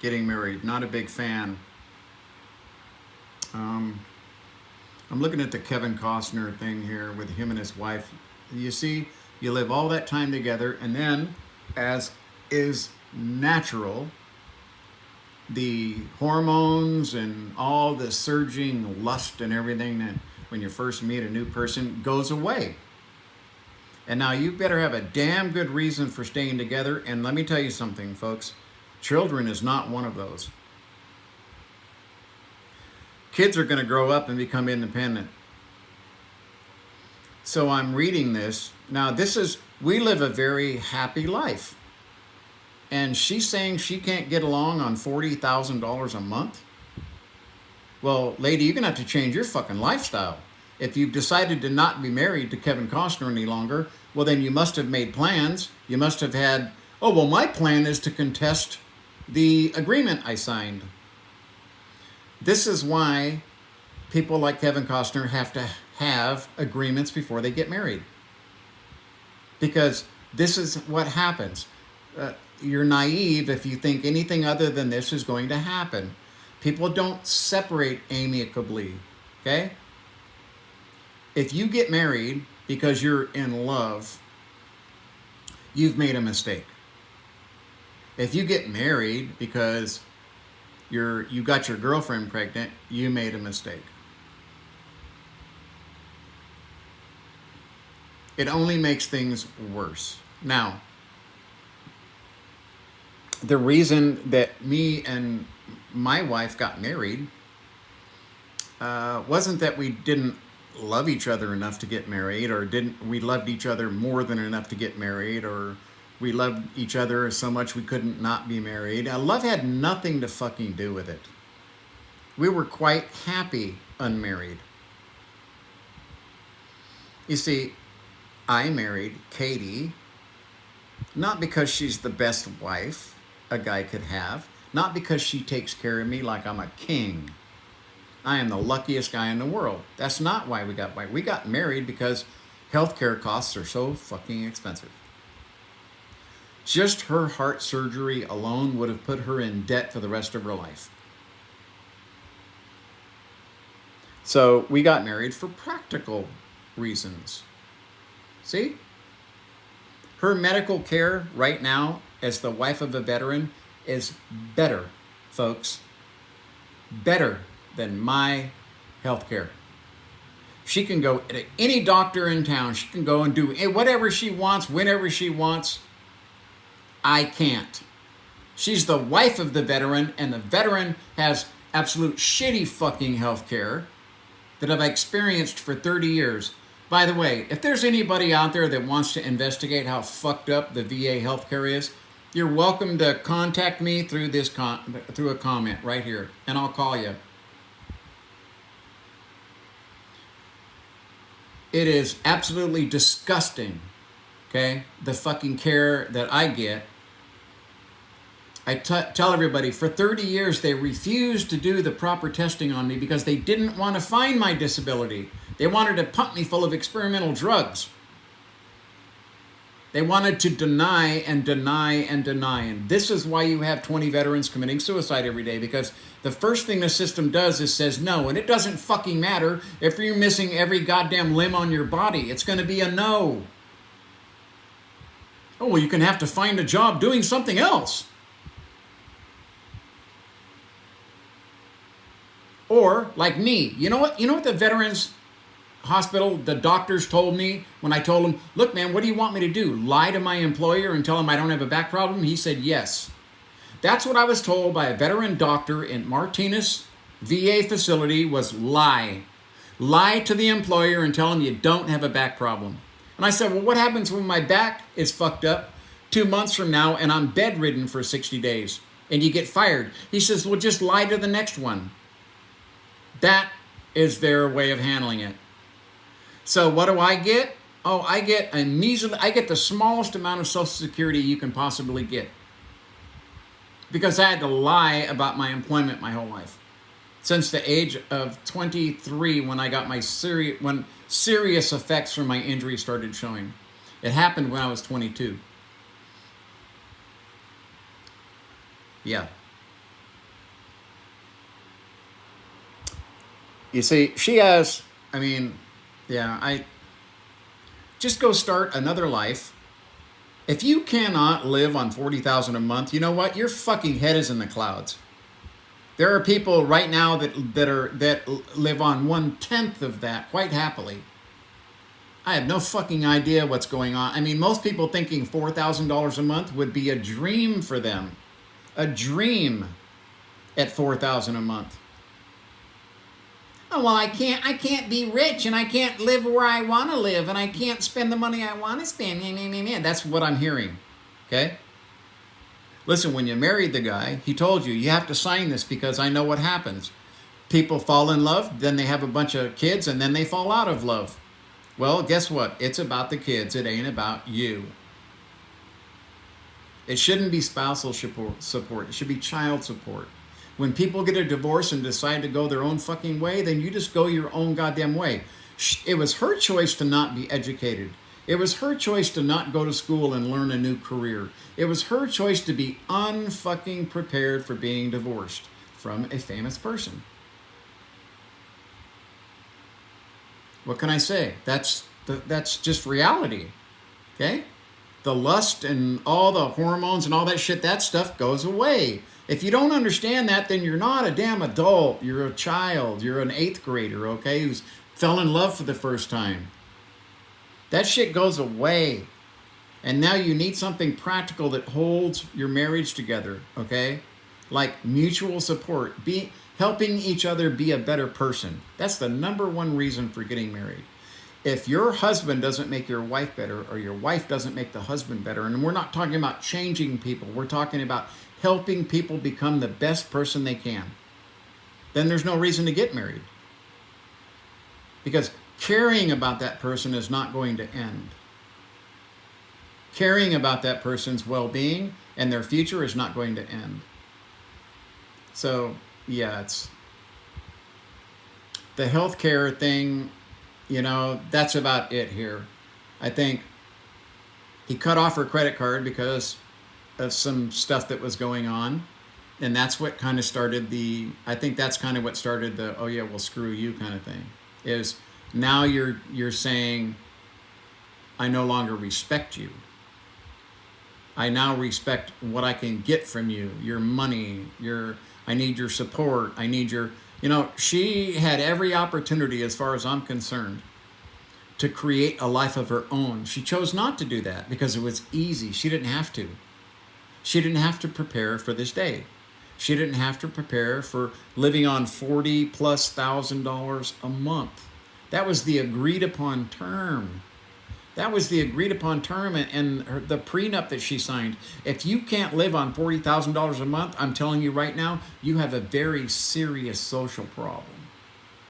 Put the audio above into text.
getting married. Not a big fan. I'm looking at the Kevin Costner thing here with him and his wife. You see, you live all that time together, and then, as is natural, the hormones and all the surging lust and everything that when you first meet a new person goes away. And now you better have a damn good reason for staying together. And let me tell you something, folks. Children is not one of those. Kids are going to grow up and become independent. So I'm reading this. Now, we live a very happy life. And she's saying she can't get along on $40,000 a month? Well, lady, you're going to have to change your fucking lifestyle. If you've decided to not be married to Kevin Costner any longer, well, then you must have made plans. You must have had, oh, well, my plan is to contest the agreement I signed. This is why people like Kevin Costner have to have agreements before they get married. Because this is what happens. You're naive if you think anything other than this is going to happen. People don't separate amicably, okay? If you get married because you're in love, you've made a mistake. If you get married because you got your girlfriend pregnant, you made a mistake. It only makes things worse. Now, the reason that me and my wife got married wasn't that we didn't love each other enough to get married, or we loved each other more than enough to get married, or we loved each other so much we couldn't not be married. Love had nothing to fucking do with it. We were quite happy unmarried. You see, I married Katie not because she's the best wife a guy could have, not because she takes care of me like I'm a king. I am the luckiest guy in the world. That's not why we got married. We got married because healthcare costs are so fucking expensive. Just her heart surgery alone would have put her in debt for the rest of her life. So we got married for practical reasons. See? Her medical care right now, as the wife of a veteran, is better, folks. Better than my health care. She can go to any doctor in town. She can go and do whatever she wants, whenever she wants. I can't. She's the wife of the veteran, and the veteran has absolute shitty fucking health care that I've experienced for 30 years. By the way, if there's anybody out there that wants to investigate how fucked up the VA healthcare is, you're welcome to contact me through through a comment right here, and I'll call you. It is absolutely disgusting, okay, the fucking care that I get. I tell everybody, for 30 years, they refused to do the proper testing on me because they didn't want to find my disability. They wanted to pump me full of experimental drugs. They wanted to deny and deny and deny. And this is why you have 20 veterans committing suicide every day, because the first thing the system does is says no. And it doesn't fucking matter if you're missing every goddamn limb on your body. It's going to be a no. Oh, well, you can have to find a job doing something else. Or, like me, you know what the Veterans Hospital, the doctors told me when I told them, look, man, what do you want me to do? Lie to my employer and tell him I don't have a back problem? He said, yes. That's what I was told by a veteran doctor in Martinez VA facility was lie. Lie to the employer and tell him you don't have a back problem. And I said, well, what happens when my back is fucked up 2 months from now and I'm bedridden for 60 days and you get fired? He says, well, just lie to the next one. That is their way of handling it. So what do I get? Oh, I get the smallest amount of Social Security you can possibly get. Because I had to lie about my employment my whole life. Since the age of 23, when I got when serious effects from my injury started showing. It happened when I was 22. Yeah. You see, she has, I mean, yeah, I just go start another life. If you cannot live on 40,000 a month, you know what? Your fucking head is in the clouds. There are people right now that live on 1/10 of that quite happily. I have no fucking idea what's going on. I mean, most people thinking $4,000 a month would be a dream for them. A dream at 4,000 a month. Oh well, I can't be rich, and I can't live where I want to live, and I can't spend the money I want to spend. That's what I'm hearing. Okay? Listen, when you married the guy, he told you, you have to sign this because I know what happens. People fall in love, then they have a bunch of kids, and then they fall out of love. Well, guess what? It's about the kids. It ain't about you. It shouldn't be spousal support. It should be child support. When people get a divorce and decide to go their own fucking way, then you just go your own goddamn way. It was her choice to not be educated. It was her choice to not go to school and learn a new career. It was her choice to be unfucking prepared for being divorced from a famous person. What can I say? That's just reality. Okay? The lust and all the hormones and all that shit, that stuff goes away. If you don't understand that, then you're not a damn adult. You're a child. You're an 8th grader, okay, who's fell in love for the first time. That shit goes away. And now you need something practical that holds your marriage together, okay? Like mutual support, helping each other be a better person. That's the number one reason for getting married. If your husband doesn't make your wife better, or your wife doesn't make the husband better, and we're not talking about changing people, we're talking about helping people become the best person they can, then there's no reason to get married. Because caring about that person is not going to end. Caring about that person's well-being and their future is not going to end. So, yeah, it's the healthcare thing, that's about it here. I think he cut off her credit card because of some stuff that was going on. And that's what kind of started I think that's kind of what started the, oh yeah, well, screw you kind of thing. Is now you're saying, I no longer respect you. I now respect what I can get from you, your money, I need your support, I need your, she had every opportunity, as far as I'm concerned, to create a life of her own. She chose not to do that because it was easy. She didn't have to. She didn't have to prepare for this day. She didn't have to prepare for living on $40,000+ a month. That was the agreed upon term. That was the agreed upon term and the prenup that she signed. If you can't live on $40,000 a month, I'm telling you right now, you have a very serious social problem.